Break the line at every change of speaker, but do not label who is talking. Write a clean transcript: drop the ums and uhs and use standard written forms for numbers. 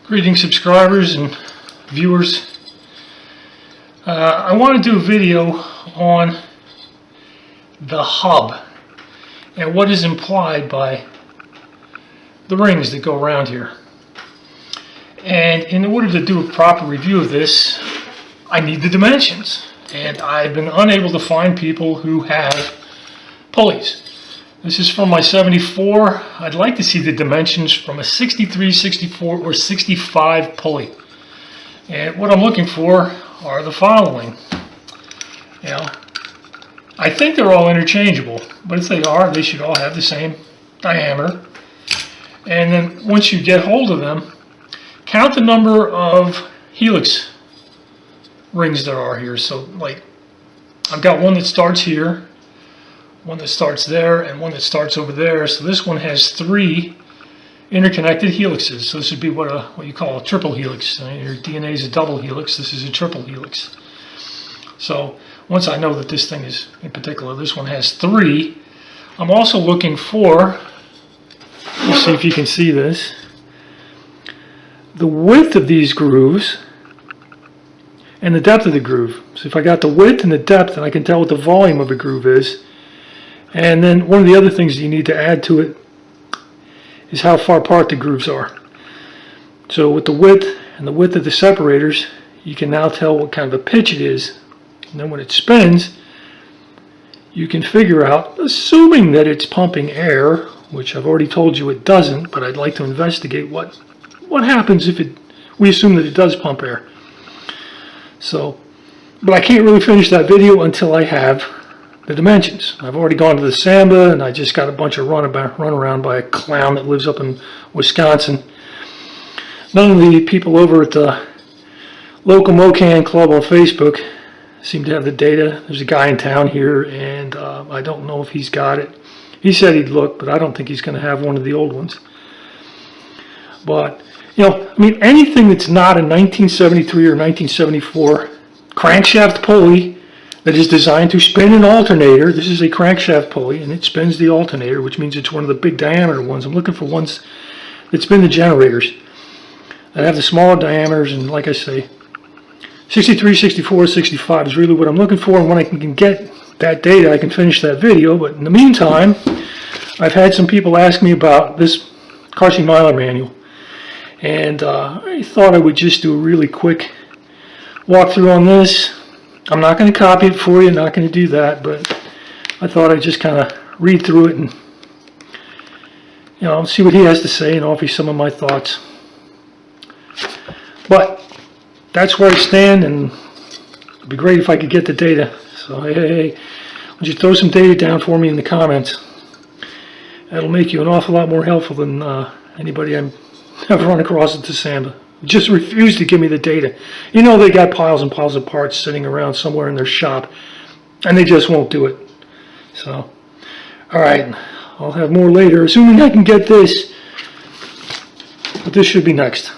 Greetings, subscribers and viewers. I want to do a video on the hub and what is implied by the rings that go around here. And in order to do a proper review of this, I need the dimensions. And I've been unable to find people who have pulleys. This is from my 74. I'd like to see the dimensions from a 63, 64, or 65 pulley. And what I'm looking for are the following. I think they're all interchangeable, but if they are, they should all have the same diameter. And then once you get hold of them, count the number of helix rings there are here. So like, I've got one that starts here, one that starts there, and one that starts over there. So this one has 3 interconnected helixes. So this would be what you call a triple helix. Your DNA is a double helix. This is a triple helix. So once I know that this thing is, in particular, this one has 3, I'm also looking for, let's see if you can see this, the width of these grooves and the depth of the groove. So if I got the width and the depth, then I can tell what the volume of a groove is. And then one of the other things you need to add to it is how far apart the grooves are. So with the width and the width of the separators, you can now tell what kind of a pitch it is. And then when it spins, you can figure out, assuming that it's pumping air, which I've already told you it doesn't, but I'd like to investigate what happens if we assume that it does pump air. So, but I can't really finish that video until I have the dimensions. I've already gone to the Samba, and I just got a bunch of run around by a clown that lives up in Wisconsin. None of the people over at the local Mocan Club on Facebook seem to have the data. There's a guy in town here, and I don't know if he's got it. He said he'd look, but I don't think he's going to have one of the old ones. But, I mean, anything that's not a 1973 or 1974 crankshaft pulley that is designed to spin an alternator. This is a crankshaft pulley, and it spins the alternator, which means it's one of the big diameter ones. I'm looking for ones that spin the generators, that have the smaller diameters, and like I say, 63, 64, 65 is really what I'm looking for, and when I can get that data, I can finish that video. But in the meantime, I've had some people ask me about this Carsey Myler manual, and I thought I would just do a really quick walkthrough on this. I'm not going to copy it for you, not going to do that, but I thought I'd just kind of read through it and see what he has to say and offer you some of my thoughts. But that's where I stand, and it'd be great if I could get the data. So hey, would you throw some data down for me in the comments? That'll make you an awful lot more helpful than anybody I've ever run across at the Samba. Just refuse to give me the data. They got piles and piles of parts sitting around somewhere in their shop, and they just won't do it. So, alright, I'll have more later, assuming I can get this, but this should be next.